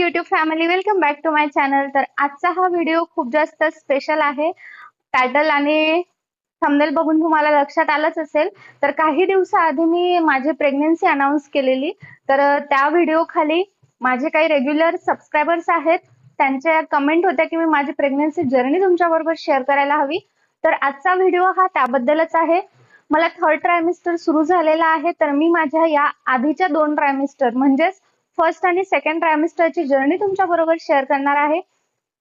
YouTube family, welcome back to my channel. तर आजचा हा व्हिडिओ खूप जास्त स्पेशल आहे. टायटल आणि थंबनेल बघून तुम्हाला लक्षात आलंच असेल. तर काही दिवसाआधी मी माझी प्रेग्नन्सी अनाउन्स केलेली. तर त्या व्हिडिओ खाली माझे काही रेग्युलर सबस्क्रायबर्स आहेत, त्यांच्या कमेंट होत्या की मी माझी प्रेग्नन्सी जर्नी तुमच्याबरोबर शेअर करायला हवी. तर आजचा व्हिडिओ हा त्याबद्दलच आहे. मला थर्ड ट्रायमिस्टर सुरू झालेला आहे. तर मी माझ्या या आधीच्या 2 ट्रायमिस्टर म्हणजेच फर्स्ट आणि सेकंड ट्रायमिस्टरची जर्नी तुमच्या बरोबर शेअर करणार आहे.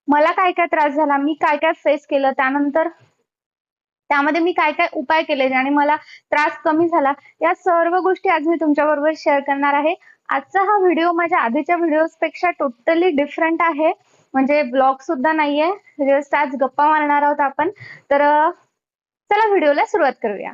मला काय काय त्रास झाला, मी काय काय फेस केलं, त्यानंतर त्यामध्ये मी काय काय उपाय केले ज्याने मला त्रास कमी झाला, या सर्व गोष्टी आज मी तुमच्या बरोबर शेअर करणार आहे. आजचा हा व्हिडिओ माझ्या आधीच्या व्हिडिओजपेक्षा टोटली डिफरंट आहे. म्हणजे ब्लॉग सुद्धा नाहीये, जस्ट आज गप्पा मारणार आहोत आपण. तर चला व्हिडिओला सुरुवात करूया.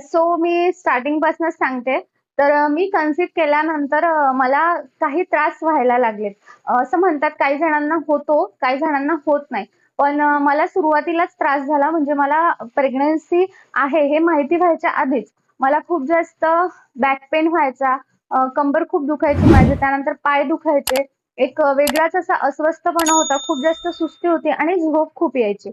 सो मी स्टार्टिंग पासूनच सांगते. तर मी कन्सीव्ह केल्यानंतर मला काही त्रास व्हायला लागलेत. असं म्हणतात काही जणांना होतो, काही जणांना होत नाही. पण मला सुरुवातीलाच त्रास झाला. म्हणजे मला प्रेग्नन्सी आहे हे माहिती व्हायच्या आधीच मला खूप जास्त बॅक पेन व्हायचा, कंबर खूप दुखायची माझी, त्यानंतर पाय दुखायचे. एक वेगळाच असा अस्वस्थपणा होता, खूप जास्त सुस्ती होती आणि झोप खूप यायची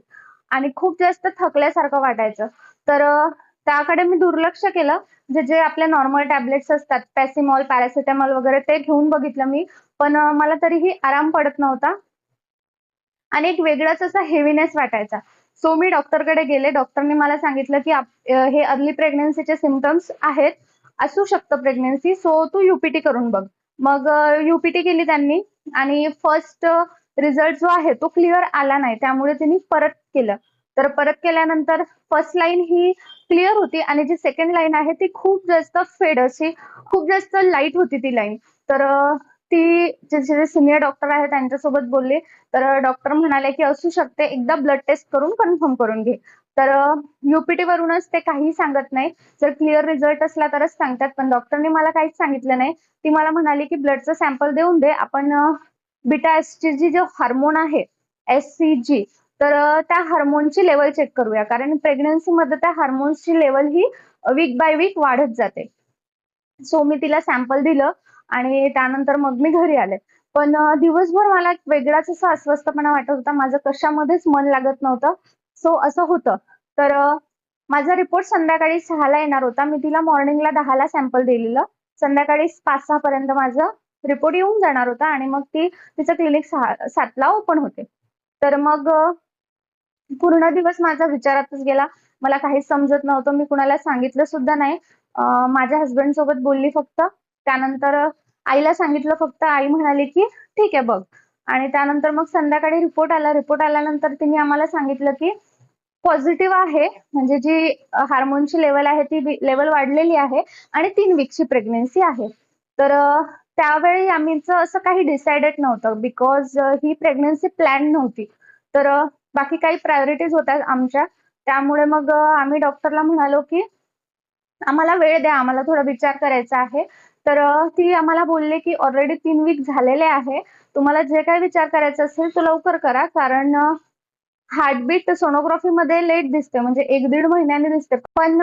आणि खूप जास्त थकल्यासारखं वाटायचं. तर त्याकडे मी दुर्लक्ष केलं. जे आपले नॉर्मल टॅबलेट्स असतात, पॅसिमॉल, पॅरासिटामॉल वगैरे ते घेऊन बघितलं मी. पण मला तरीही आराम पडत नव्हता आणि एक वेगळाच असा हेवीनेस वाटायचा. सो मी डॉक्टरकडे गेले. डॉक्टरनी मला सांगितलं की हे अर्ली प्रेग्नन्सीचे सिम्प्टम्स आहेत. असू शकतं प्रेग्नन्सी, सो तू यूपीटी करून बघ. मग यूपीटी केली त्यांनी आणि फर्स्ट रिझल्ट जो आहे तो क्लिअर आला नाही. त्यामुळे त्यांनी परत केलं. तर परत केल्यानंतर फर्स्ट लाईन ही क्लिअर होती आणि जी सेकंड लाईन आहे ती खूप जास्त फेड अशी, खूप जास्त लाईट होती ती लाईन. तर ती जे सीनियर डॉक्टर आहे त्यांच्यासोबत बोलले. तर डॉक्टर म्हणाले की असू शकते, एकदा ब्लड टेस्ट करून कन्फर्म करून घे. तर यूपीटी वरूनच ते काही सांगत नाही. जर क्लिअर रिझल्ट असला तरच सांगतात. पण डॉक्टरने मला काहीच सांगितलं नाही. ती मला म्हणाली की ब्लडचं सॅम्पल देऊन दे, आपण बीटा एसटीजी जो हार्मोन आहे, एससीजी, तर त्या हार्मोनची लेवल चेक करूया. कारण प्रेग्नन्सीमध्ये त्या हार्मोन्सची लेवल ही वीक बाय वीक वाढत जाते. सो मी तिला सॅम्पल दिलं आणि त्यानंतर मग मी घरी आले. पण दिवसभर मला एक वेगळाच असा अस्वस्थपणा वाटत होता. माझं कशामध्येच मन लागत नव्हतं. सो असं होतं. तर माझा रिपोर्ट संध्याकाळी 6:00ला येणार होता. मी तिला मॉर्निंगला 10:00ला सॅम्पल दिलेलं. संध्याकाळी 5-6 पर्यंत माझा रिपोर्ट येऊन जाणार होता आणि मग तिचं क्लिनिक 7:00ला ओपन होते. तर मग पूर्ण दिवस माझा विचारातच गेला. मला काहीच समजत नव्हतं. मी कुणाला सांगितलं सुद्धा नाही. माझ्या हसबँड सोबत बोलली फक्त. त्यानंतर आईला सांगितलं फक्त. आई म्हणाली की "ठीक आहे बघ." आणि त्यानंतर मग संध्याकाळी रिपोर्ट आला. रिपोर्ट आल्यानंतर तिने आम्हाला सांगितलं की पॉझिटिव्ह आहे. म्हणजे जी हार्मोनची लेव्हल आहे ती लेव्हल वाढलेली आहे आणि 3 वीकची प्रेग्नन्सी आहे. तर त्यावेळी आमचं असं काही डिसायडेड नव्हतं बिकॉज ही प्रेग्नन्सी प्लॅन नव्हती. तर बाकी काही प्रायोरिटीज होत्या आमच्या. त्यामुळे मग आम्ही डॉक्टरला म्हणालो की आम्हाला वेळ द्या, आम्हाला थोडा विचार करायचा आहे. तर ती आम्हाला बोलली की ऑलरेडी 3 वीक झालेले आहे. तुम्हाला जे काही विचार करायचा असेल तो लवकर करा. कारण हार्टबीट सोनोग्राफीमध्ये लेट दिसते, म्हणजे 1-1.5 महिन्याने दिसते. पण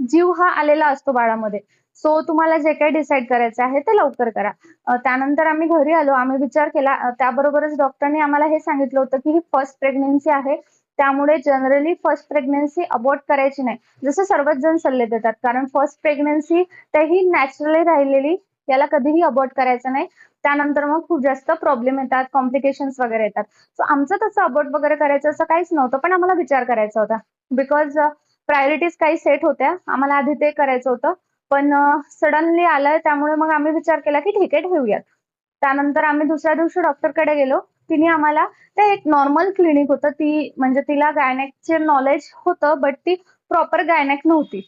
जीव हा आलेला असतो बाळामध्ये. सो तुम्हाला जे काही डिसाईड करायचं आहे ते लवकर करा. त्यानंतर आम्ही घरी आलो. आम्ही विचार केला. त्याबरोबरच डॉक्टरनी आम्हाला हे सांगितलं होतं की ही फर्स्ट प्रेग्नन्सी आहे. त्यामुळे जनरली फर्स्ट प्रेग्नन्सी अबॉर्ट करायची नाही. जसं सर्वच जण सल्ले देतात. कारण फर्स्ट प्रेग्नन्सी तेही नॅचरली राहिलेली, याला कधीही अबॉर्ट करायचं नाही. त्यानंतर मग खूप जास्त प्रॉब्लेम येतात, कॉम्प्लिकेशन्स वगैरे येतात. सो आमचं तसं अबॉर्ट वगैरे करायचं असं काहीच नव्हतं. पण आम्हाला विचार करायचा होता. बिकॉज प्रायोरिटीज काही सेट होत्या. आम्हाला आधी ते करायचं होतं. पण सडनली आलं, त्यामुळे मग आम्ही विचार केला की ठीक आहे ठेवूयात. त्यानंतर आम्ही दुसऱ्या दिवशी डॉक्टरकडे गेलो. तिने आम्हाला, ते एक नॉर्मल क्लिनिक होतं. ती म्हणजे तिला गायनेकचे नॉलेज होतं, बट ती प्रॉपर गायनेक नव्हती.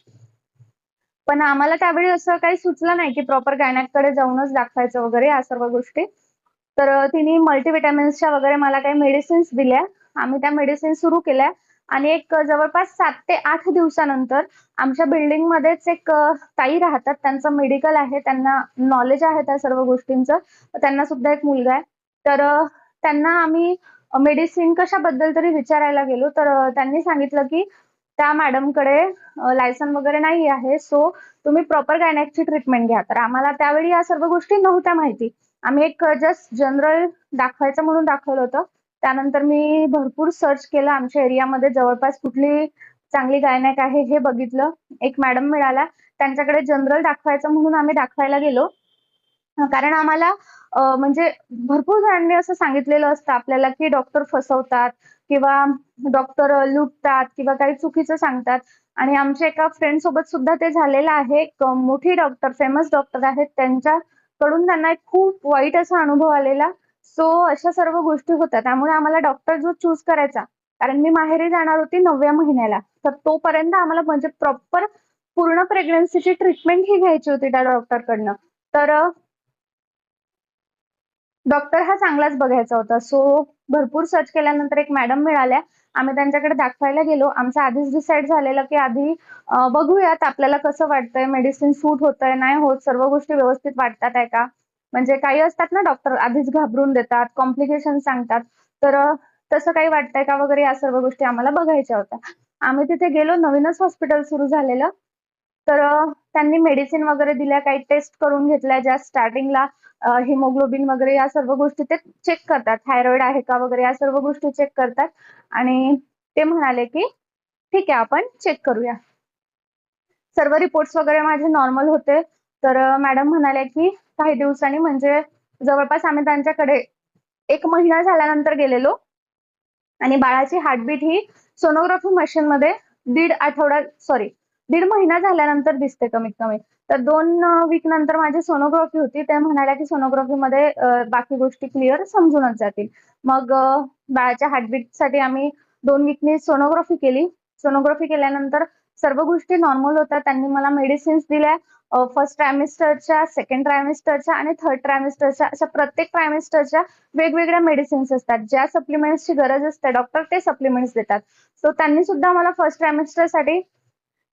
पण आम्हाला त्यावेळी असं काही सुचलं नाही की प्रॉपर गायनेककडे जाऊनच दाखवायचं वगैरे या सर्व गोष्टी. तर तिने मल्टीव्हिटॅमिन्सच्या वगैरे मला काही मेडिसिन्स दिल्या. आम्ही त्या मेडिसिन सुरू केल्या आणि एक जवळपास 7 ते 8 दिवसानंतर आमच्या बिल्डिंगमध्येच एक ताई राहतात. त्यांचं मेडिकल आहे. त्यांना नॉलेज आहे त्या सर्व गोष्टींचं. त्यांना सुद्धा एक मुलगा आहे. तर त्यांना आम्ही मेडिसिन कशाबद्दल तरी विचारायला गेलो. तर त्यांनी सांगितलं की त्या मॅडमकडे लायसन वगैरे नाही आहे. सो तुम्ही प्रॉपर गायनेकची ट्रीटमेंट घ्या. तर आम्हाला त्यावेळी या सर्व गोष्टी नव्हत्या माहिती. आम्ही एक जस्ट जनरल दाखवायचं म्हणून दाखवलं होतं. त्यानंतर मी भरपूर सर्च केलं आमच्या एरियामध्ये जवळपास कुठली चांगली गायनॅक आहे हे बघितलं. एक मॅडम मिळाल्या. त्यांच्याकडे जनरल दाखवायचं म्हणून आम्ही दाखवायला गेलो. कारण आम्हाला म्हणजे भरपूर जणांनी असं सांगितलेलं असतं आपल्याला, की डॉक्टर फसवतात किंवा डॉक्टर लुटतात किंवा काही चुकीचं सांगतात. आणि आमच्या एका फ्रेंड सोबत सुद्धा ते झालेलं आहे. एक मोठी डॉक्टर, फेमस डॉक्टर आहेत. त्यांच्याकडून त्यांना एक खूप वाईट असा अनुभव आलेला. सो अशा सर्व गोष्टी होत्या. त्यामुळे आम्हाला डॉक्टर जो चूज करायचा, कारण मी माहेरी जाणार होती 9व्या महिन्याला. तर तोपर्यंत आम्हाला म्हणजे प्रॉपर पूर्ण प्रेग्नन्सीची ट्रीटमेंट ही घ्यायची होती त्या डॉक्टरकडनं. तर डॉक्टर हा चांगलाच बघायचा होता. सो भरपूर सर्च केल्यानंतर एक मॅडम मिळाल्या. आम्ही त्यांच्याकडे दाखवायला गेलो. आमचं आधीच डिसाईड झालेलं, की आधी बघूयात आपल्याला कसं वाटतंय, मेडिसिन सूट होतंय, नाही होत, सर्व गोष्टी व्यवस्थित वाटतात आहे का? म्हणजे काही असतात ना डॉक्टर आधीच घाबरून देतात, कॉम्प्लिकेशन सांगतात. तर तसं काही वाटतंय का वगैरे या सर्व गोष्टी आम्हाला बघायच्या होत्या. आम्ही तिथे गेलो. नवीनच हॉस्पिटल सुरू झालेलं. तर त्यांनी मेडिसिन वगैरे दिल्या, काही टेस्ट करून घेतल्या ज्या स्टार्टिंगला हिमोग्लोबिन वगैरे या सर्व गोष्टी ते चेक करतात. थायरॉइड आहे का वगैरे या सर्व गोष्टी चेक करतात आणि ते म्हणाले, की "ठीक आहे, आपण चेक करूया." सर्व रिपोर्ट्स वगैरे माझे नॉर्मल होते. तर मॅडम म्हणाल्या, की काही दिवसांनी म्हणजे जवळपास आम्ही त्यांच्याकडे 1 महिना झाल्यानंतर गेलेलो आणि बाळाची हार्टबीट ही सोनोग्राफी मशीनमध्ये दीड आठवडा सॉरी दीड महिना झाल्यानंतर दिसते कमीत कमी. तर 2 वीक नंतर माझी सोनोग्राफी होती. त्या म्हणाल्या, की सोनोग्राफीमध्ये बाकी गोष्टी क्लिअर समजूनच जातील. मग बाळाच्या हार्टबीटसाठी आम्ही 2 वीकनी सोनोग्राफी केली. सोनोग्राफी केल्यानंतर सर्व गोष्टी नॉर्मल होत्या. त्यांनी मला मेडिसिन्स दिल्या. फर्स्ट ट्रायमेस्टरच्या, सेकंड ट्रायमेस्टरच्या आणि थर्ड ट्रायमेस्टरच्या अशा प्रत्येक ट्रायमेस्टरच्या वेगवेगळ्या मेडिसिन्स असतात. ज्या सप्लिमेंट्सची गरज असते डॉक्टर ते सप्लिमेंट्स देतात. सो त्यांनी सुद्धा मला फर्स्ट ट्रायमेस्टरसाठी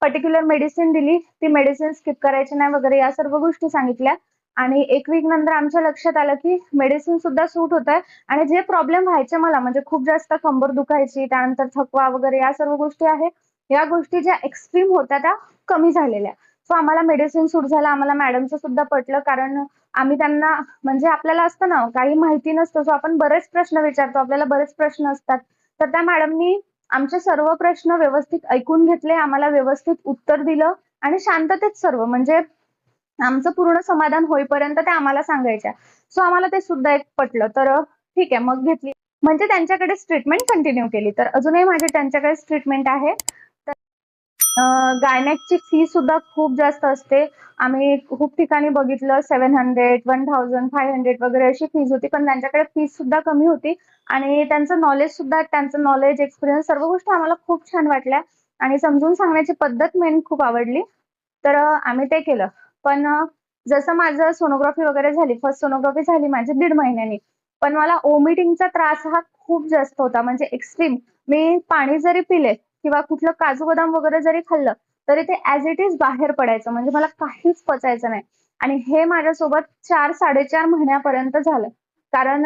पर्टिक्युलर मेडिसिन दिली. ती मेडिसिन स्किप करायची नाही वगैरे या सर्व गोष्टी सांगितल्या. आणि 1 वीक नंतर आमच्या लक्षात आलं, की मेडिसिन सुद्धा सूट होत आहे आणि जे प्रॉब्लेम व्हायचे मला म्हणजे खूप जास्त कंबर दुखायची, त्यानंतर थकवा वगैरे या सर्व गोष्टी आहेत. या गोष्टी ज्या एक्स्ट्रीम होत्या त्या कमी झालेल्या. सो आम्हाला मेडिसिन सूट झालं. आम्हाला मॅडमचं सुद्धा पटलं कारण आम्ही त्यांना म्हणजे आपल्याला असतं ना, काही माहिती नसतं. सो आपण बरेच प्रश्न विचारतो. आपल्याला बरेच प्रश्न असतात. तर त्या मॅडमनी आमचे सर्व प्रश्न व्यवस्थित ऐकून घेतले. आम्हाला व्यवस्थित उत्तर दिलं आणि शांततेत सर्व म्हणजे आमचं पूर्ण समाधान होईपर्यंत त्या आम्हाला सांगायच्या. सो आम्हाला ते सुद्धा एक पटलं. तर ठीक आहे मग घेतली. म्हणजे त्यांच्याकडेच ट्रीटमेंट कंटिन्यू केली. तर अजूनही माझी त्यांच्याकडेच ट्रीटमेंट आहे. गायनॅकची फी सुद्धा खूप जास्त असते. आम्ही खूप ठिकाणी बघितलं 700, 1500 वगैरे अशी फीज होती. पण त्यांच्याकडे फीज सुद्धा कमी होती आणि त्यांचं नॉलेज सुद्धा त्यांचं नॉलेज, एक्सपिरियन्स सर्व गोष्टी आम्हाला खूप छान वाटल्या आणि समजून सांगण्याची पद्धत मेन खूप आवडली. तर आम्ही ते केलं. पण जसं माझं सोनोग्राफी वगैरे झाली, फर्स्ट सोनोग्राफी झाली माझी 1.5 महिन्यांनी. पण मला व्हॉमिटिंगचा त्रास हा खूप जास्त होता म्हणजे एक्स्ट्रीम. मी पाणी जरी पिले किंवा कुठलं काजू बदाम वगैरे जरी खाल्लं, तरी ते ॲज इट इज बाहेर पडायचं. म्हणजे मला काहीच पचायचं नाही. आणि हे माझ्यासोबत 4-4.5 महिन्यापर्यंत झालं. कारण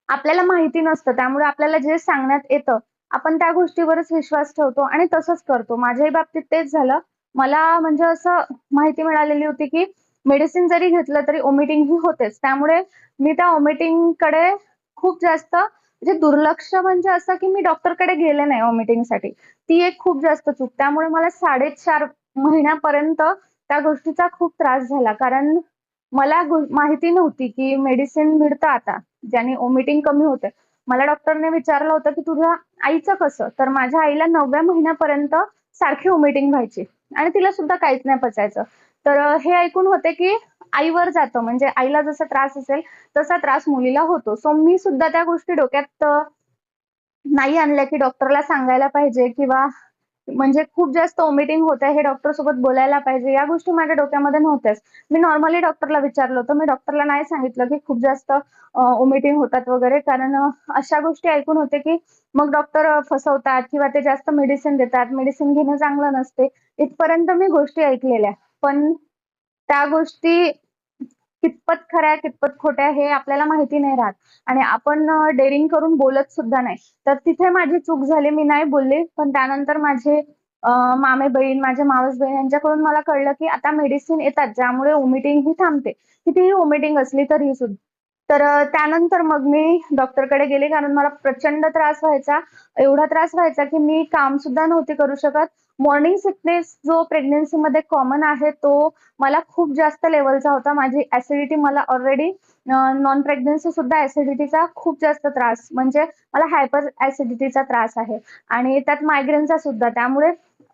आपल्याला माहिती नसतं. त्यामुळे आपल्याला जे सांगण्यात येतं, आपण त्या गोष्टीवरच विश्वास ठेवतो आणि तसंच करतो. माझ्याही बाबतीत तेच झालं. मला म्हणजे असं माहिती मिळालेली होती, की मेडिसिन जरी घेतलं तरी व्हॉमिटिंग ही होतेच. त्यामुळे मी त्या व्हॉमिटिंगकडे खूप जास्त म्हणजे दुर्लक्ष म्हणजे असं, की मी डॉक्टरकडे गेले नाही व्हॉमिटिंगसाठी. ती एक खूप जास्त चूक. त्यामुळे मला 4.5 महिन्यापर्यंत त्या गोष्टीचा खूप त्रास झाला. कारण मला माहिती नव्हती, की मेडिसिन मिळतं आता. ज्याने व्हॉमिटिंग कमी होते. मला डॉक्टरने विचारलं होतं, की "तुझ्या आईचं कसं?" तर माझ्या आईला 9व्या महिन्यापर्यंत सारखी व्हॉमिटिंग व्हायची आणि तिला सुद्धा काहीच नाही पचायचं. तर हे ऐकून होते, की आईवर जातं म्हणजे आईला जसा त्रास असेल, तसा त्रास मुलीला होतो. सो मी सुद्धा त्या गोष्टी डोक्यात नाही आणल्या, की डॉक्टरला सांगायला पाहिजे किंवा म्हणजे खूप जास्त व्हॉमिटिंग होत आहे, हे डॉक्टरसोबत बोलायला पाहिजे. या गोष्टी माझ्या डोक्यामध्ये नव्हत्याच. मी नॉर्मली डॉक्टरला विचारलं होतं. मी डॉक्टरला नाही सांगितलं, की खूप जास्त व्हॉमिटिंग होतात वगैरे. कारण अशा गोष्टी ऐकून होते, की मग डॉक्टर फसवतात किंवा ते जास्त मेडिसिन देतात. मेडिसिन घेणं चांगलं नसते. इथपर्यंत मी गोष्टी ऐकलेल्या. पण त्या गोष्टी कितपत खऱ्या, कितपत खोट्या हे आपल्याला माहिती नाही राहत आणि आपण डेअरिंग करून बोलत सुद्धा नाही. तर तिथे माझी चूक झाली. मी नाही बोलले. पण त्यानंतर माझे मामे बहीण, माझे मावस बहीण यांच्याकडून मला कळलं, की आता मेडिसिन येतात ज्यामुळे व्हॉमिटिंग ही थांबते. कितीही व्हॉमिटिंग असली तरीही सुद्धा. तर त्यानंतर मग मी डॉक्टरकडे गेले कारण मला प्रचंड त्रास व्हायचा. एवढा त्रास व्हायचा, की मी काम सुद्धा नव्हते करू शकत. मॉर्निंग सिकनेस जो प्रेग्नन्सीमध्ये कॉमन आहे, तो मला खूप जास्त लेव्हलचा होता. माझी ॲसिडिटी मला ऑलरेडी नॉन प्रेग्नन्सी सुद्धा ॲसिडिटीचा खूप जास्त त्रास म्हणजे मला हायपर ॲसिडिटीचा त्रास आहे आणि त्यात मायग्रेनचा सुद्धा. त्यामुळे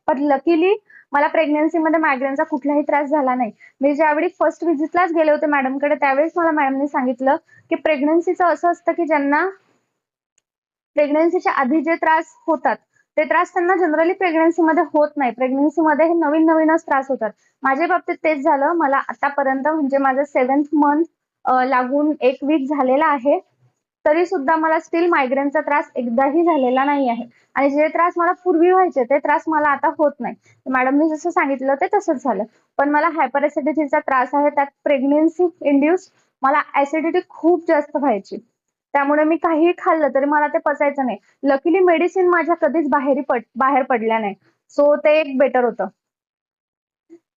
पण लकीली मला प्रेग्नन्सीमध्ये मायग्रेनचा कुठलाही त्रास झाला नाही. मी ज्यावेळी फर्स्ट व्हिजिटलाच गेले होते मॅडमकडे, त्यावेळेस मला मॅडमनी सांगितलं, की प्रेग्नन्सीचं असं असतं, की ज्यांना प्रेग्नन्सीच्या आधी जे त्रास होतात, ते त्रास त्यांना जनरली प्रेग्नन्सीमध्ये होत नाही. प्रेग्नन्सीमध्ये हे नवीन-नवीनच त्रास होतात. माझ्या बाबतीत तेच झालं. मला आतापर्यंत म्हणजे माझं 7th मंथ लागून 1 वीक झालेला आहे. तरी सुद्धा मला स्टिल मायग्रेनचा त्रास एकदाही झालेला नाही आहे. आणि जे त्रास मला पूर्वी व्हायचे, ते त्रास मला आता होत नाही. मॅडमनी जसं सांगितलं ते तसंच झालं. पण मला हायपर ॲसिडिटीचा त्रास आहे. त्यात प्रेग्नन्सी इंड्यूस मला ॲसिडिटी खूप जास्त व्हायची. त्यामुळे मी काहीही खाल्लं तरी मला ते पचायचं नाही. लकीली मेडिसिन माझ्या कधीच बाहेर पडल्या नाही. सो ते एक बेटर होतं.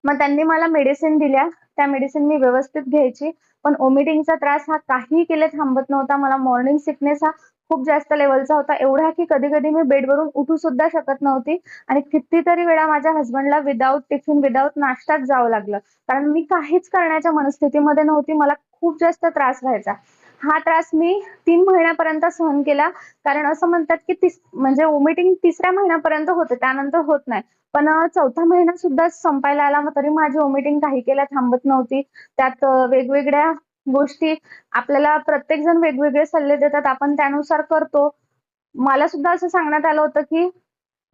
मग त्यांनी मला मेडिसिन दिल्या. त्या मेडिसिन मी व्यवस्थित घ्यायची. पण व्हॉमिटिंगचा त्रास हा काहीही केले थांबत नव्हता. मला मॉर्निंग सिकनेस हा खूप जास्त लेव्हलचा होता. एवढा की कधी-कधी मी बेडवरून उठू सुद्धा शकत नव्हती आणि कितीतरी वेळा माझ्या हसबंडला विदाऊट टिफिन, विदाऊट नाश्ताच जावं लागलं. कारण मी काहीच करण्याच्या मनस्थितीमध्ये नव्हती. मला खूप जास्त त्रास व्हायचा. हा त्रास मी 3 महिन्यापर्यंत सहन केला. कारण असं म्हणतात की म्हणजे व्हॉमिटिंग 3ऱ्या महिन्यापर्यंत होते, त्यानंतर होत नाही. पण 4था महिना सुद्धा संपायला आला, मग तरी माझी व्हॉमिटिंग काही केल्या थांबत नव्हती. त्यात वेगवेगळ्या गोष्टी आपल्याला प्रत्येकजण वेगवेगळे सल्ले देतात, आपण त्यानुसार करतो. मला सुद्धा असं सांगण्यात आलं होतं, की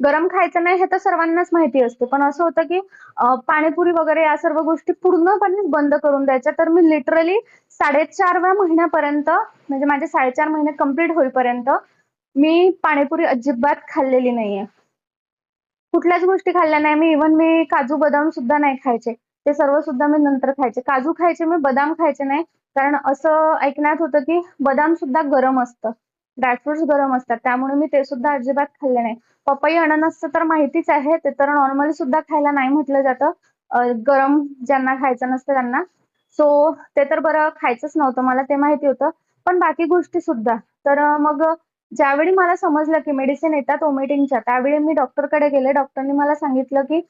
गरम खायचं नाही हे तर सर्वांनाच माहिती असते. पण असं होतं, की पाणीपुरी वगैरे या सर्व गोष्टी पूर्णपणे बंद करून द्यायच्या. तर मी लिटरली 4.5व्या महिन्यापर्यंत म्हणजे माझे 4.5 महिने कंप्लीट होईपर्यंत मी पाणीपुरी अजिबात खाल्लेली नाहीये. कुठल्याच गोष्टी खाल्ल्या नाही मी. इव्हन मी काजू, बदाम सुद्धा नाही खायचे. ते सर्व सुद्धा मी नंतर खायचे. काजू खायचे मी, बदाम खायचे नाही. कारण असं ऐकण्यात होतं, की बदाम सुद्धा गरम असतं. ड्रायफ्रुट्स गरम असतात. त्यामुळे मी ते सुद्धा अजिबात खाल्ले नाही. पपई, अननसचं तर माहितीच आहे. ते तर नॉर्मली सुद्धा खायला नाही म्हटलं जातं. गरम ज्यांना खायचं नसतं त्यांना. सो ते तर बरं खायचंच नव्हतं. मला ते माहिती होतं. पण बाकी गोष्टी सुद्धा. तर मग ज्यावेळी मला समजलं, की मेडिसिन येतात व्हॉमिटिंगच्या, त्यावेळी मी डॉक्टरकडे गेले. डॉक्टरनी मला सांगितलं, की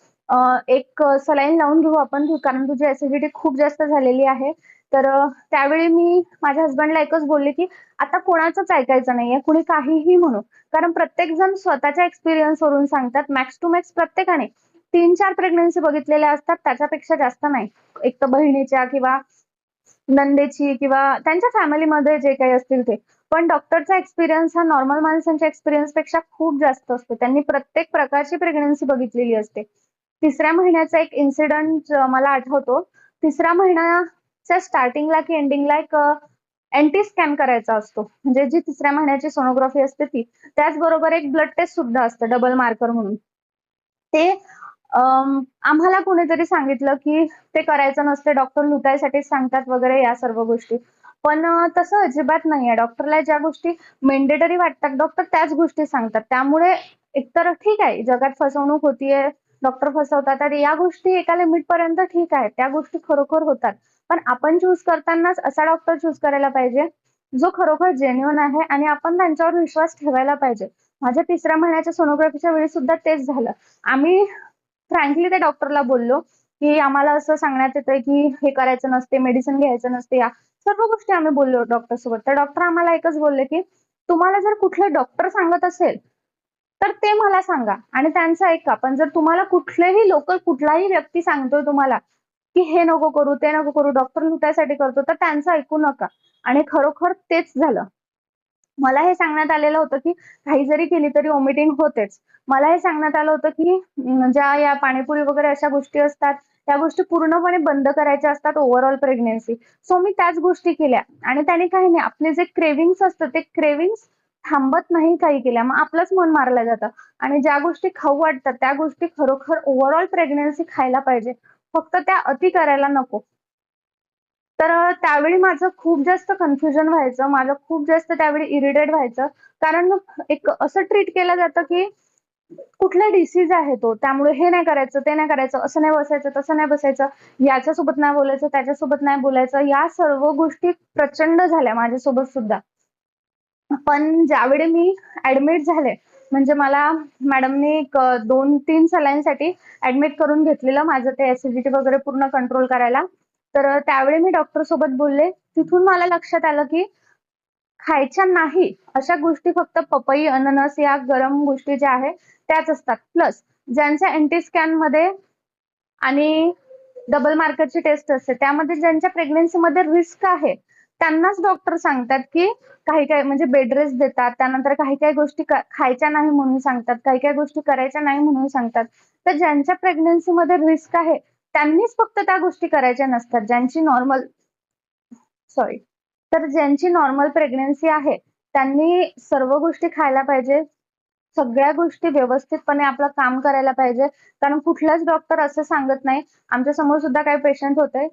एक सलाईन लावून घेऊ आपण कारण तुझी ॲसिडिटी खूप जास्त झालेली आहे. तर त्यावेळी मी माझ्या हसबंडला एकच बोलले, की आता कोणाचंच ऐकायचं नाहीये. कुणी काहीही म्हणो. कारण प्रत्येकजण स्वतःच्या एक्सपिरियन्सवरून सांगतात. मॅक्स टू मॅक्स प्रत्येकाने 3-4 प्रेग्नन्सी बघितलेल्या असतात. त्याच्यापेक्षा जास्त नाही. एक तर बहिणीच्या किंवा नंदेची किंवा त्यांच्या फॅमिलीमध्ये जे काही असतील ते. पण डॉक्टरचा एक्सपिरियन्स हा नॉर्मल माणसांच्या एक्सपिरियन्सपेक्षा खूप जास्त असतो. त्यांनी प्रत्येक प्रकारची प्रेग्नन्सी बघितलेली असते. 3ऱ्या महिन्याचा एक इन्सिडेंट मला आठवतो. 3रा महिन्याच्या स्टार्टिंगला की एंडिंगला एक एन-टी स्कॅन करायचा असतो. म्हणजे जी 3ऱ्या महिन्याची सोनोग्राफी असते ती. त्याचबरोबर एक ब्लड टेस्ट सुद्धा असतं डबल मार्कर म्हणून. ते आम्हाला कोणीतरी सांगितलं, की ते करायचं नसते. डॉक्टर लुटायसाठीच सांगतात वगैरे या सर्व गोष्टी. पण तसं अजिबात नाहीये. डॉक्टरला ज्या गोष्टी मॅन्डेटरी वाटतात, डॉक्टर त्याच गोष्टी सांगतात. त्यामुळे एकतर ठीक आहे, जगात फसवणूक होतीये, डॉक्टर फसवतात आणि या गोष्टी एका लिमिटपर्यंत ठीक आहे. त्या गोष्टी खरोखर होतात. पण आपण चूज करतानाच असा डॉक्टर चूज करायला पाहिजे, जो खरोखर जेन्युइन आहे आणि आपण त्यांच्यावर विश्वास ठेवायला पाहिजे. माझ्या 3ऱ्या महिन्याच्या सोनोग्राफीच्या वेळी सुद्धा तेच झालं. आम्ही फ्रँकली त्या डॉक्टरला बोललो, की आम्हाला असं सांगण्यात येतंय, की हे करायचं नसते, मेडिसिन घ्यायचं नसते. या सर्व गोष्टी आम्ही बोललो डॉक्टरसोबत. तर डॉक्टर आम्हाला एकच बोलले, की तुम्हाला जर कुठले डॉक्टर सांगत असेल, तर ते मला सांगा आणि त्यांचं ऐका. पण जर तुम्हाला कुठलेही लोकल कुठलाही व्यक्ती सांगतोय तुम्हाला, की हे नको करू, ते नको करू, डॉक्टर लुटायसाठी करतो, तर त्यांचं ऐकू नका. आणि खरोखर तेच झालं. मला हे सांगण्यात आलेलं होतं, की काही जरी केली तरी व्हॉमिटिंग होतेच. मला हे सांगण्यात आलं होतं, की ज्या या पाणीपुरी वगैरे अशा गोष्टी असतात, त्या गोष्टी पूर्णपणे बंद करायच्या असतात ओव्हरऑल प्रेग्नन्सी. सो मी त्याच गोष्टी केल्या आणि त्याने काही नाही आपले जे क्रेव्हिंग्ज असतात, ते क्रेव्हिंग्ज थांबत नाही काही केल्या. मग आपलंच मन मारलं जातं आणि ज्या गोष्टी खाऊ वाटतात, त्या गोष्टी खरोखर ओव्हरऑल प्रेग्नन्सी खायला पाहिजे. फक्त त्या अति करायला नको. तर त्यावेळी माझं खूप जास्त कन्फ्युजन व्हायचं. माझं खूप जास्त त्यावेळी इरिटेट व्हायचं. कारण एक असं ट्रीट केलं जातं, की कुठला डिसीज आहे तो, त्यामुळे हे नाही करायचं, ते नाही करायचं, असं नाही बसायचं, तसं नाही बसायचं, याच्यासोबत नाही बोलायचं, त्याच्यासोबत नाही बोलायचं, या सर्व गोष्टी प्रचंड झाल्या माझ्यासोबत सुद्धा. पण ज्यावेळी मी ऍडमिट झाले, म्हणजे मला मॅडमनी 2-3 सलाईनसाठी ऍडमिट करून घेतलेलं माझं ते ऍसिडिटी वगैरे पूर्ण कंट्रोल करायला. तर त्यावेळी मी डॉक्टर सोबत बोलले. तिथून मला लक्षात आलं की खायच्या नाही अशा गोष्टी फक्त पपई, अननस या गरम गोष्टी ज्या आहेत त्याच असतात. प्लस ज्यांच्या एनटी स्कॅनमध्ये आणि डबल मार्करची टेस्ट असते, त्यामध्ये ज्यांच्या प्रेग्नन्सीमध्ये रिस्क आहे, त्यांनाच डॉक्टर सांगतात की काही-काही म्हणजे बेड रेस्ट देतात. त्यानंतर काही-काही गोष्टी खायच्या नाही म्हणून सांगतात. काही-काही गोष्टी करायच्या नाही म्हणून सांगतात. तर ज्यांच्या प्रेग्नन्सीमध्ये रिस्क आहे, त्यांनीच फक्त त्या गोष्टी करायच्या नसतात. ज्यांची नॉर्मल सॉरी. तर ज्यांची नॉर्मल प्रेग्नन्सी आहे, त्यांनी सर्व गोष्टी खायला पाहिजे. सगळ्या गोष्टी व्यवस्थितपणे आपलं काम करायला पाहिजे. कारण कुठलाच डॉक्टर असं सांगत नाही. आमच्या समोर सुद्धा काही पेशंट होते.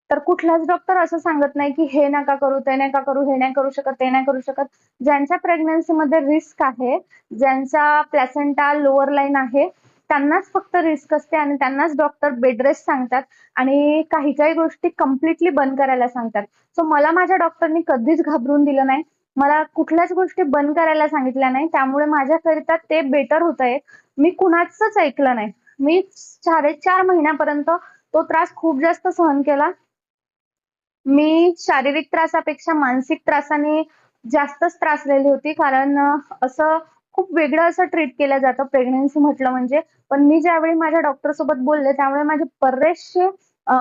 तर कुठलाच डॉक्टर असं सांगत नाही, की हे नका करू, ते नका करू, हे नाही करू शकत, ते नाही करू शकत. ज्यांच्या प्रेग्नन्सीमध्ये रिस्क आहे, ज्यांचा प्लॅसेंटा लोअर लाईन आहे, त्यांनाच फक्त रिस्क असते आणि त्यांनाच डॉक्टर बेड रेस्ट सांगतात आणि काही-काही गोष्टी कंप्लीटली बंद करायला सांगतात. सो मला माझ्या डॉक्टरनी कधीच घाबरून दिलं नाही. मला कुठल्याच गोष्टी बंद करायला सांगितल्या नाही. त्यामुळे माझ्याकरिता ते बेटर होतंय. मी कुणाचंच ऐकलं नाही. मी 4.5 महिन्यापर्यंत तो त्रास खूप जास्त सहन केला. मी शारीरिक त्रासापेक्षा मानसिक त्रासाने जास्तच त्रासलेली होती. कारण असं खूप वेगळं असं ट्रीट केलं जातं प्रेग्नन्सी म्हटलं म्हणजे. पण मी ज्यावेळी माझ्या डॉक्टरसोबत बोलले, त्यावेळी माझे बरेचसे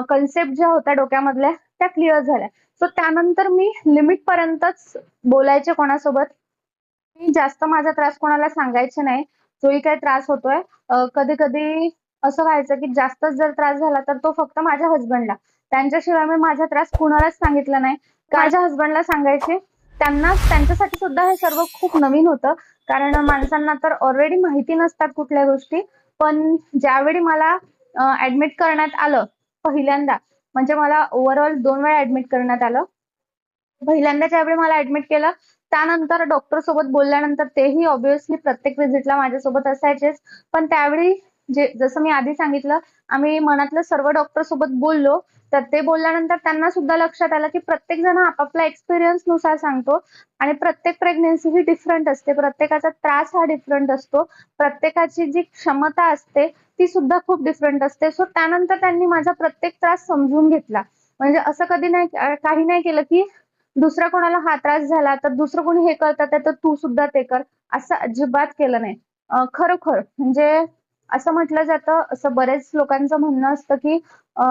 कन्सेप्ट ज्या होत्या डोक्यामधल्या त्या क्लिअर झाल्या. सो त्यानंतर मी लिमिटपर्यंतच बोलायचे कोणासोबत. मी जास्त माझा त्रास कोणाला सांगायचे नाही. जोही काही त्रास होतोय. कधी-कधी असं व्हायचं, की जास्तच जर त्रास झाला, तर तो फक्त माझ्या हसबंडला. त्यांच्याशिवाय मी माझा त्रास कुणालाच सांगितला नाही. माझ्या हसबंडला सांगायचे. त्यांच्यासाठी सुद्धा हे सर्व खूप नवीन होतं. कारण माणसांना तर ऑलरेडी माहिती नसतात कुठल्या गोष्टी. पण ज्यावेळी मला ॲडमिट करण्यात आलं पहिल्यांदा, म्हणजे मला ओव्हरऑल 2 वेळा ॲडमिट करण्यात आलं. पहिल्यांदा ज्यावेळी मला ॲडमिट केलं, त्यानंतर डॉक्टरसोबत बोलल्यानंतर तेही ऑब्व्हियसली प्रत्येक व्हिजिटला माझ्यासोबत असायचेच. पण त्यावेळी जसं मी आधी सांगितलं, आम्ही मनातलं सर्व डॉक्टरसोबत बोललो. तर ते बोलल्यानंतर त्यांना सुद्धा लक्षात आलं, की प्रत्येक जण आपापल्या एक्सपिरियन्सनुसार सांगतो आणि प्रत्येक प्रेग्नन्सी ही डिफरंट असते. प्रत्येकाचा त्रास हा डिफरंट असतो. प्रत्येकाची जी क्षमता असते, ती सुद्धा खूप डिफरंट असते. सो त्यानंतर त्यांनी माझा प्रत्येक त्रास समजून घेतला. म्हणजे असं कधी नाही काही नाही केलं, की दुसऱ्या कोणाला हा त्रास झाला, तर दुसरं कोणी हे करतात आहे, तर तू सुद्धा ते कर. असं अजिबात केलं नाही. खरोखर म्हणजे असं म्हटलं जातं, असं बरेच लोकांचं म्हणणं असतं, की अ,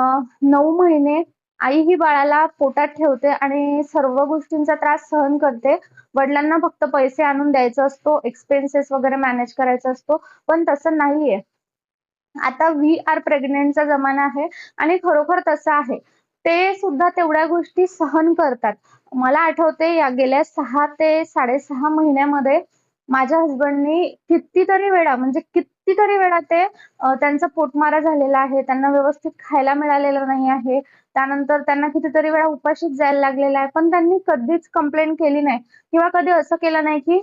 9 महिने आई ही बाळाला पोटात ठेवते आणि सर्व गोष्टींचा त्रास सहन करते. वडिलांना फक्त पैसे आणून द्यायचा असतो, एक्सपेन्सेस वगैरे मॅनेज करायचा असतो. पण तसं नाहीये. आता वी आर प्रेग्नंटचा जमाना आहे आणि खरोखर तसं आहे. ते सुद्धा तेवढ्या गोष्टी सहन करतात. मला आठवते या गेल्या 6 ते 6.5 महिन्यामध्ये माझ्या हसबंडनी कितीतरी वेळा म्हणजे कितीतरी वेळा ते त्यांचा पोटमारा झालेला आहे. त्यांना व्यवस्थित खायला मिळालेलं नाही आहे. त्यानंतर त्यांना कितीतरी वेळा उपाशीच जायला लागलेलं आहे. पण त्यांनी कधीच कंप्लेंट केली नाही किंवा कधी असं केलं नाही, की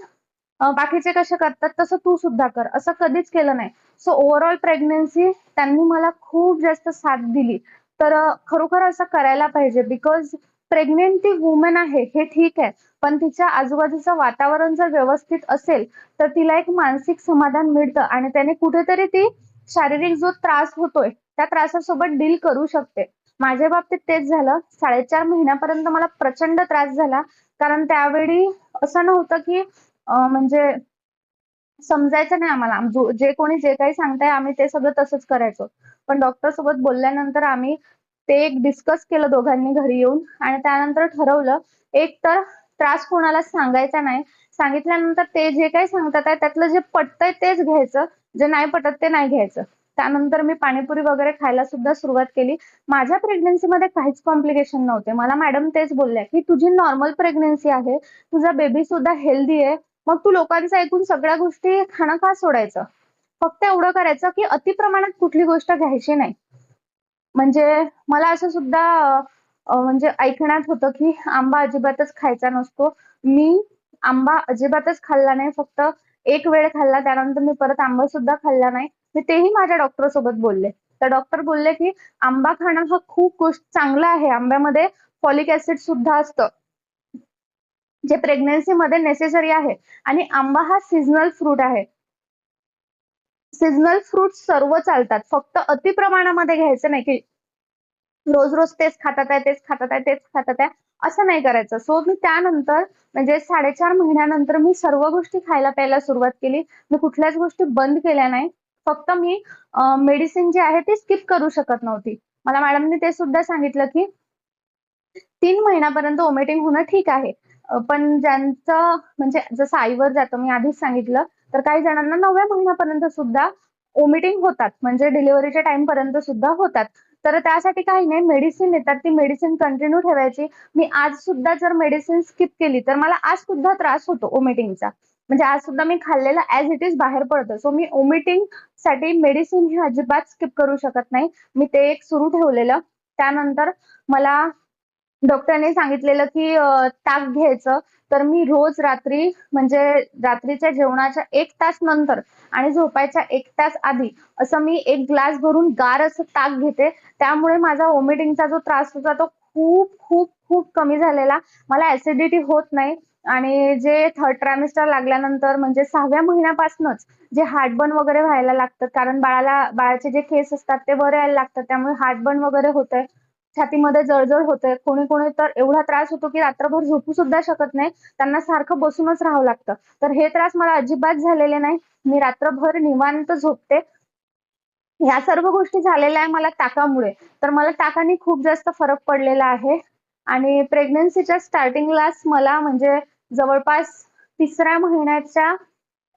बाकीचे कसे करतात तसं तू सुद्धा कर, असं कधीच केलं नाही. सो ओव्हरऑल प्रेग्नन्सी त्यांनी मला खूप जास्त साथ दिली. तर खरोखर असं करायला पाहिजे बिकॉज प्रेग्नंट ती वुमन आहे हे ठीक आहे. पण तिच्या आजूबाजूचं वातावरण जर व्यवस्थित असेल, तर तिला एक मानसिक समाधान मिळतं आणि त्याने कुठेतरी ती शारीरिक जो त्रास होतोय, त्या त्रासासोबत डील करू शकते. माझ्या बाबतीत तेच झालं. 4.5 महिन्यापर्यंत मला प्रचंड त्रास झाला. कारण त्यावेळी असं नव्हतं, की म्हणजे समजायचं नाही आम्हाला. जे कोणी जे काही सांगताय आम्ही ते सगळं तसंच करायचो. पण डॉक्टरसोबत बोलल्यानंतर आम्ही ते एक डिस्कस केलं दोघांनी घरी येऊन आणि त्यानंतर ठरवलं, एक तर त्रास कोणाला सांगायचा नाही. सांगितल्यानंतर ते जे काही सांगतात आहे त्यातलं जे पटतंय तेच घ्यायचं, जे नाही पटत ते नाही घ्यायचं. त्यानंतर मी पाणीपुरी वगैरे खायला सुद्धा सुरुवात केली. माझ्या प्रेग्नन्सीमध्ये काहीच कॉम्प्लिकेशन नव्हते. मला मॅडम तेच बोलल्या, की "तुझी नॉर्मल प्रेग्नन्सी आहे. तुझा बेबी सुद्धा हेल्दी आहे. मग तू लोकांचं ऐकून सगळ्या गोष्टी खाणं का सोडायचं? फक्त एवढं करायचं, की अतिप्रमाणात कुठली गोष्ट घ्यायची नाही." म्हणजे मला असं सुद्धा म्हणजे ऐकण्यात होतं, की आंबा अजिबातच खायचा नसतो. मी आंबा अजिबातच खाल्ला नाही. फक्त एक वेळ खाल्ला, त्यानंतर मी परत आंबा सुद्धा खाल्ला नाही. मी तेही माझ्या डॉक्टर सोबत बोलले. तर डॉक्टर बोलले, की आंबा खाणं हा खूप गोष्ट चांगला आहे. आंब्यामध्ये फॉलिक ॲसिड सुद्धा असतं, जे प्रेग्नन्सीमध्ये नेसेसरी आहे आणि आंबा हा सीझनल फ्रूट आहे. सीझनल फ्रुट्स सर्व चालतात. फक्त अति प्रमाणामध्ये घ्यायचं नाही, की रोज-रोज तेच खातात आहे, तेच खातात आहे, तेच खातात आहे, असं नाही करायचं. सो मी त्यानंतर म्हणजे 4.5 महिन्यानंतर मी सर्व गोष्टी खायला-प्यायला सुरुवात केली. मी कुठल्याच गोष्टी बंद केल्या नाही. फक्त मी मेडिसिन जे आहे ते स्किप करू शकत नव्हती. मला मॅडमनी ते सुद्धा सांगितलं, की 3 महिन्यापर्यंत व्हॉमिटिंग होणं ठीक आहे. पण ज्यांचं म्हणजे जसं आईवर जातं मी आधीच सांगितलं, तर काही जणांना 9व्या महिन्यापर्यंत सुद्धा व्हॉमिटिंग होतात. म्हणजे डिलिव्हरीच्या टाईमपर्यंत सुद्धा होतात. तर त्यासाठी काही नाही, मेडिसिन येतात, ती मेडिसिन कंटिन्यू ठेवायची. मी आज सुद्धा जर मेडिसिन स्किप केली, तर मला आज सुद्धा त्रास होतो व्हॉमिटिंगचा. म्हणजे आज सुद्धा मी खाल्लेलं ॲज इट इज बाहेर पडतं. सो मी व्हॉमिटिंगसाठी मेडिसिन हे अजिबात स्किप करू शकत नाही. मी ते एक सुरू ठेवलेलं. त्यानंतर मला डॉक्टरने सांगितलेलं, की ताक घ्यायचं. तर मी रोज रात्री म्हणजे रात्रीच्या जेवणाच्या 1 तास नंतर आणि झोपायच्या 1 तास आधी असं मी 1 ग्लास भरून गार असं ताक घेते. त्यामुळे माझा व्हॉमिटिंगचा जो त्रास होता तो खूप, खूप, खूप कमी झालेला. मला ॲसिडिटी होत नाही आणि जे 3rd ट्रायमेस्टर लागल्यानंतर म्हणजे 6व्या महिन्यापासूनच जे हार्टबर्न वगैरे व्हायला लागतं, कारण बाळाचे जे केस असतात ते वर यायला लागतात. त्यामुळे हार्टबर्न वगैरे होतंय. छातीमध्ये जळजळ होते. कोणी-कोणी तर एवढा त्रास होतो, की रात्रभर झोपू सुद्धा शकत नाही. त्यांना सारखं बसूनच राहावं लागतं. तर हे त्रास मला अजिबात झालेले नाही. मी रात्रभर निवांत झोपते. ह्या सर्व गोष्टी झालेल्या आहे मला ताकामुळे. तर मला ताकाने खूप जास्त फरक पडलेला आहे आणि प्रेग्नन्सीच्या स्टार्टिंगलाच मला म्हणजे जवळपास 3ऱ्या महिन्याच्या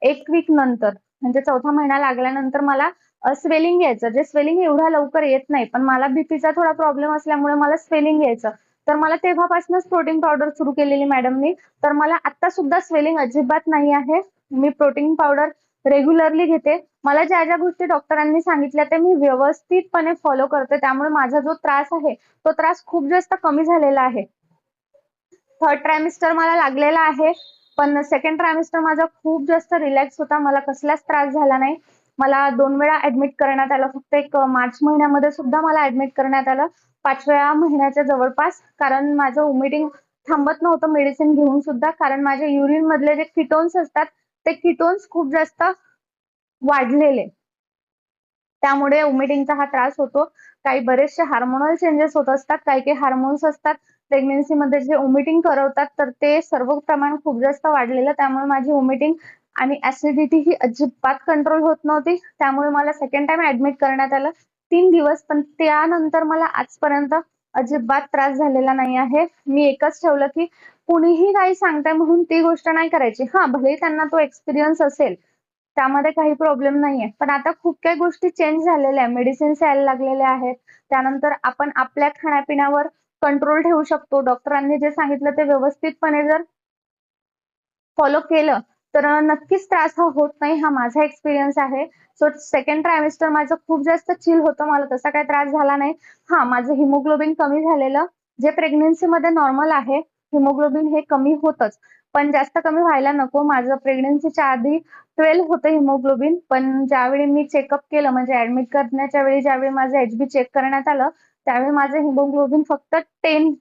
1 वीक नंतर म्हणजे 4था महिना लागल्यानंतर मला स्वेलिंग यायचं. जे स्वेलिंग एवढ्या लवकर येत नाही. पण मला बीपीचा थोडा प्रॉब्लेम असल्यामुळे मला स्वेलिंग यायचं. तर मला तेव्हापासूनच प्रोटीन पावडर सुरू केलेली मॅडमनी. तर मला आत्ता सुद्धा स्वेलिंग अजिबात नाही आहे. मी प्रोटीन पावडर रेग्युलरली घेते. मला ज्या-ज्या गोष्टी डॉक्टरांनी सांगितल्या ते मी व्यवस्थितपणे फॉलो करते. त्यामुळे माझा जो त्रास आहे, तो त्रास खूप जास्त कमी झालेला आहे. 3rd ट्रायमेस्टर मला लागलेला आहे. पण 2nd ट्रायमेस्टर माझा खूप जास्त रिलॅक्स होता. मला कसलाच त्रास झाला नाही. मला 2 वेळा ॲडमिट करण्यात आलं. फक्त एक मार्च महिन्यामध्ये सुद्धा मला ॲडमिट करण्यात आलं. 5व्या महिन्याच्या जवळपास. कारण माझं व्हॉमिटिंग थांबत नव्हतं मेडिसिन घेऊन सुद्धा. कारण माझ्या युरिनमधले जे कीटोन्स असतात, ते कीटोन्स खूप जास्त वाढलेले. त्यामुळे व्हॉमिटिंगचा हा त्रास होतो. काही बरेचसे हार्मोनल चेंजेस होत असतात. काही-काही हार्मोन्स असतात प्रेग्नन्सीमध्ये जे व्हॉमिटिंग करवतात, तर ते सर्व प्रमाण खूप जास्त वाढलेलं. त्यामुळे माझी व्हॉमिटिंग आणि ॲसिडिटी ही अजिबात कंट्रोल होत नव्हती. त्यामुळे मला सेकंड टाईम ॲडमिट करण्यात आलं. 3 दिवस. पण त्यानंतर मला आजपर्यंत अजिबात त्रास झालेला नाही आहे. मी एकच ठेवलं, की कुणीही काही सांगतंय म्हणून ती गोष्ट नाही करायची. हां, भलेही त्यांना तो एक्सपिरियन्स असेल, त्यामध्ये काही प्रॉब्लेम नाहीये. पण आता खूप काही गोष्टी चेंज झालेल्या आहेत. मेडिसिन्स यायला लागलेल्या आहेत. त्यानंतर आपण आपल्या खाण्यापिण्यावर कंट्रोल ठेवू शकतो. डॉक्टरांनी जे सांगितलं ते व्यवस्थितपणे जर फॉलो केलं, तर नक्कीच त्रास हा होत नाही. हा माझा एक्सपिरियन्स आहे. सो 2nd ट्रायमेस्टर माझं खूप जास्त चिल होतं. मला तसा काही त्रास झाला नाही. हां, माझं हिमोग्लोबिन कमी झालेलं, जे प्रेग्नन्सीमध्ये नॉर्मल आहे. हिमोग्लोबिन हे कमी होतंच. पण जास्त कमी व्हायला नको. माझं प्रेग्नन्सीच्या आधी 12 होतं हिमोग्लोबिन. पण ज्यावेळी मी चेकअप केलं म्हणजे ॲडमिट करण्याच्या वेळी ज्यावेळी माझं एचबी चेक करण्यात आलं, त्यावेळी माझं हिमोग्लोबिन फक्त 10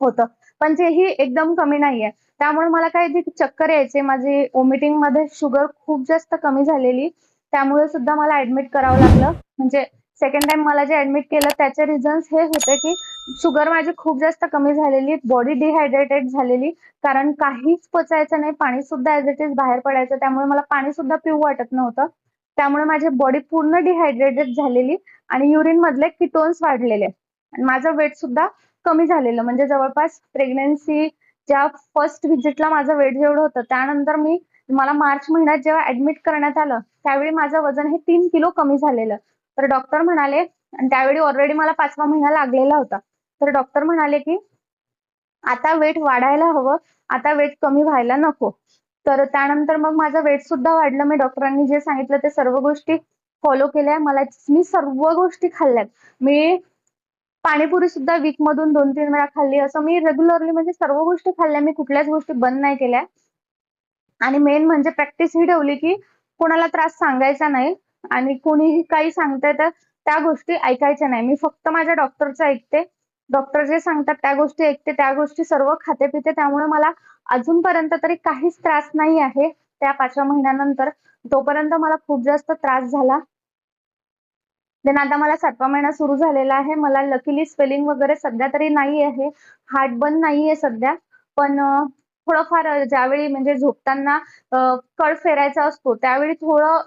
होतं. पण तेही एकदम कमी नाहीये. त्यामुळे मला काही जी चक्कर यायचे, माझी व्हॉमिटिंगमध्ये शुगर खूप जास्त कमी झालेली. त्यामुळे सुद्धा मला ॲडमिट करावं लागलं. म्हणजे सेकंड टाईम मला जे ॲडमिट केलं त्याचे रिझन्स हे होते, की शुगर माझी खूप जास्त कमी झालेली, बॉडी डिहायड्रेटेड झालेली. कारण काहीच पचायचं नाही. पाणी सुद्धा ॲज इट इज बाहेर पडायचं. त्यामुळे मला पाणी सुद्धा पिऊ वाटत नव्हतं. त्यामुळे माझी बॉडी पूर्ण डिहायड्रेटेड झालेली आणि युरिनमधले कीटोन्स वाढलेले आणि माझं वेट सुद्धा कमी झालेलं. म्हणजे जवळपास प्रेग्नन्सीच्या फर्स्ट व्हिजिटला माझं वेट जेवढं होतं, त्यानंतर मला मार्च महिन्यात जेव्हा ॲडमिट करण्यात आलं, त्यावेळी माझं वजन हे 3 किलो कमी झालेलं. तर डॉक्टर म्हणाले आणि त्यावेळी ऑलरेडी मला 5वा महिना लागलेला होता. तर डॉक्टर म्हणाले, की आता वेट वाढायला हवं, आता वेट कमी व्हायला नको. तर त्यानंतर मग माझं वेट सुद्धा वाढलं. मी डॉक्टरांनी जे सांगितलं ते सर्व गोष्टी फॉलो केल्या. मी सर्व गोष्टी खाल्ल्यात. मी पाणीपुरी सुद्धा वीकमधून 2-3 वेळा खाल्ली. असं मी रेग्युलरली म्हणजे सर्व गोष्टी खाल्ल्या. मी कुठल्याच गोष्टी बंद नाही केल्या. आणि मेन म्हणजे प्रॅक्टिस ही ठेवली, की कोणाला त्रास सांगायचा नाही आणि कोणीही काही सांगतंय तर त्या गोष्टी ऐकायच्या नाही. मी फक्त माझ्या डॉक्टरचं ऐकते. डॉक्टर जे सांगतात त्या गोष्टी ऐकते, त्या गोष्टी सर्व खाते-पिते. त्यामुळे मला अजूनपर्यंत तरी काहीच त्रास नाही आहे त्या 5व्या महिन्यानंतर. तोपर्यंत मला खूप जास्त त्रास झाला. देन आता मला 7वा महिना सुरू झालेला आहे. मला लकीली स्वेलिंग वगैरे सध्या तरी नाही आहे. हार्ट बंद नाहीये सध्या. पण थोडंफार ज्यावेळी म्हणजे झोपताना कळ फेरायचा असतो, त्यावेळी थोडं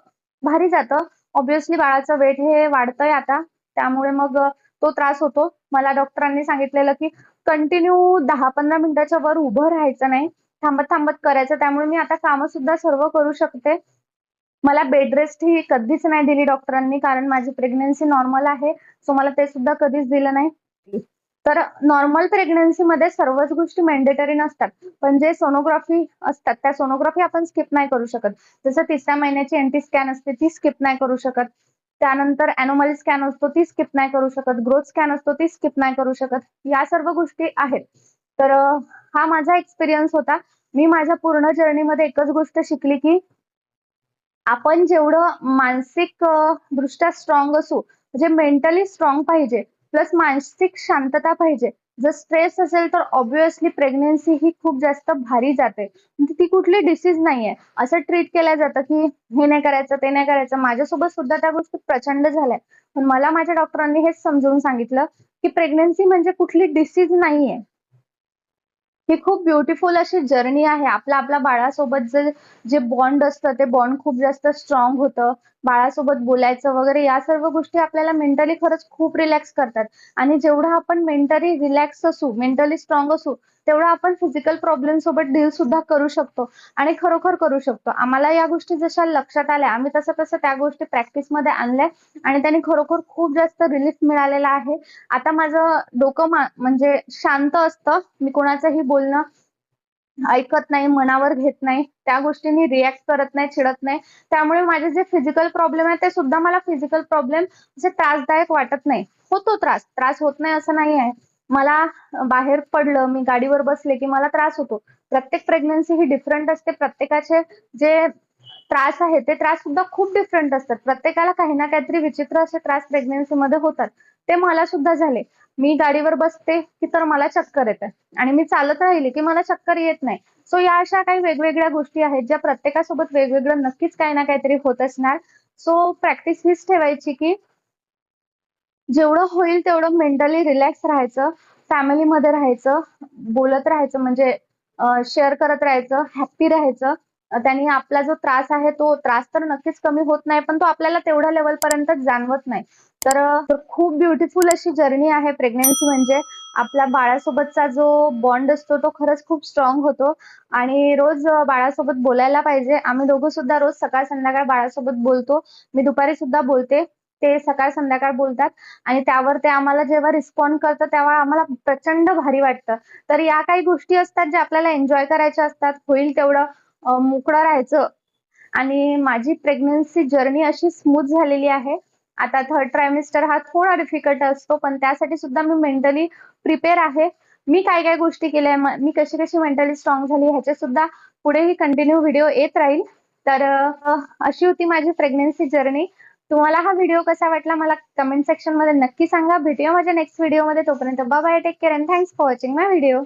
भारी जातं. ऑब्व्हियसली बाळाचं वेट हे वाढतंय आता. त्यामुळे मग तो त्रास होतो. मला डॉक्टरांनी सांगितलेलं, की कंटिन्यू 10-15 मिनिटाच्या वर उभं राहायचं नाही. थांबत-थांबत करायचं. त्यामुळे मी आता कामं सुद्धा सर्व करू शकते. मला बेड रेस्ट ही कधीच नाही दिली डॉक्टरांनी, कारण माझी प्रेग्नन्सी नॉर्मल आहे. सो मला ते सुद्धा कधीच दिलं नाही. तर नॉर्मल प्रेग्नन्सीमध्ये सर्वच गोष्टी मॅन्डेटरी नसतात. पण जे सोनोग्राफी असतात, त्या सोनोग्राफी आपण स्किप नाही करू शकत. जसं 3ऱ्या महिन्याची एनटी स्कॅन असते, ती स्किप नाही करू शकत. त्यानंतर एनोमली स्कॅन असतो, ती स्किप नाही करू शकत. ग्रोथ स्कॅन असतो, ती स्किप नाही करू शकत. या सर्व गोष्टी आहेत. तर हा माझा एक्सपिरियन्स होता. मी माझ्या पूर्ण जर्नीमध्ये एकच गोष्ट शिकली, की आपण जेवढं मानसिक दृष्ट्या स्ट्रॉंग असू, म्हणजे मेंटली स्ट्रॉंग पाहिजे, प्लस मानसिक शांतता पाहिजे. जर स्ट्रेस असेल तर ऑब्व्हियसली प्रेग्नन्सी ही खूप जास्त भारी जाते. म्हणजे ती कुठली डिसीज नाहीये. असं ट्रीट केलं जातं, की हे नाही करायचं, ते नाही करायचं. माझ्यासोबत सुद्धा त्या गोष्टी प्रचंड झाल्या. पण मला माझ्या डॉक्टरांनी हेच समजावून सांगितलं, की प्रेग्नन्सी म्हणजे कुठली डिसीज नाहीये. ही खूप ब्युटिफुल अशी जर्नी आहे. आपल्या बाळासोबत जे बॉन्ड असतं, ते बॉन्ड खूप जास्त स्ट्रॉंग होतं. बाळासोबत बोलायचं वगैरे या सर्व गोष्टी आपल्याला मेंटली खरंच खूप रिलॅक्स करतात. आणि जेवढं आपण मेंटली रिलॅक्स असू, मेंटली स्ट्रॉंग असू, तेवढं आपण फिजिकल प्रॉब्लेम सोबत डील सुद्धा करू शकतो आणि खरोखर करू शकतो. आम्हाला या गोष्टी जशा लक्षात आल्या, आम्ही तसं-तसं त्या गोष्टी प्रॅक्टिसमध्ये आणल्या आणि त्याने खरोखर खूप जास्त रिलीफ मिळालेला आहे. आता माझं डोकं म्हणजे शांत असतं. मी कोणाचंही बोलणं ऐकत नाही, मनावर घेत नाही. त्या गोष्टींनी रिएक्ट करत नाही, चिडत नाही. त्यामुळे माझे जे फिजिकल प्रॉब्लेम आहे, ते सुद्धा मला फिजिकल प्रॉब्लेम असे त्रासदायक वाटत नाही. होतो त्रास, त्रास होत नाही असं नाही आहे. मला बाहेर पडलं, मी गाडीवर बसले, की मला त्रास होतो. प्रत्येक प्रेग्नन्सी ही डिफरंट असते. प्रत्येकाचे जे त्रास आहे, ते त्रास सुद्धा खूप डिफरंट असतात. प्रत्येकाला काही ना काहीतरी विचित्र असे त्रास प्रेग्नन्सीमध्ये होतात. ते मला सुद्धा झाले. मी गाडीवर बसते, की तर मला चक्कर येते आणि मी चालत राहिली, की मला चक्कर येत नाही. सो या अशा काही वेगवेगळ्या गोष्टी आहेत, ज्या प्रत्येकासोबत वेगवेगळं नक्कीच काही ना काहीतरी होत असणार. सो प्रॅक्टिस हीच ठेवायची, की जेवढं होईल तेवढं मेंटली रिलॅक्स राहायचं, फॅमिलीमध्ये राहायचं, बोलत राहायचं म्हणजे शेअर करत राहायचं, हॅपी राहायचं. त्याने आपला जो त्रास आहे तो त्रास तर नक्कीच कमी होत नाही, पण तो आपल्याला तेवढ्या लेव्हलपर्यंत जाणवत नाही. तर खूप ब्युटिफुल अशी जर्नी आहे प्रेग्नन्सी म्हणजे. आपल्या बाळासोबतचा जो बॉन्ड असतो तो खरंच खूप स्ट्रॉंग होतो आणि रोज बाळासोबत बोलायला पाहिजे. आम्ही दोघं सुद्धा रोज सकाळ-संध्याकाळ बाळासोबत बोलतो. मी दुपारी सुद्धा बोलते. ते सकाळ-संध्याकाळ बोलतात. आणि त्यावर ते आम्हाला जेव्हा रिस्पॉन्ड करतं, तेव्हा आम्हाला प्रचंड भारी वाटतं. तर या काही गोष्टी असतात ज्या आपल्याला एन्जॉय करायच्या असतात. होईल तेवढं मोकळं राहायचं आणि माझी प्रेग्नन्सी जर्नी अशी स्मूथ झालेली आहे. आता 3rd ट्रायमेस्टर हा थोडा डिफिकल्ट असतो, पण त्यासाठी सुद्धा मी मेंटली प्रिपेअर आहे. मी काय-काय गोष्टी केल्या, मी कशी-कशी मेंटली स्ट्रॉंग झाली ह्याचे सुद्धा पुढेही कंटिन्यू व्हिडिओ येत राहील. तर अशी होती माझी प्रेग्नन्सी जर्नी. तुम्हाला हा व्हिडिओ कसा वाटला मला कमेंट सेक्शनमध्ये नक्की सांगा. भेटूया माझ्या नेक्स्ट व्हिडिओमध्ये. तोपर्यंत bye bye, take care and thanks for watching my video.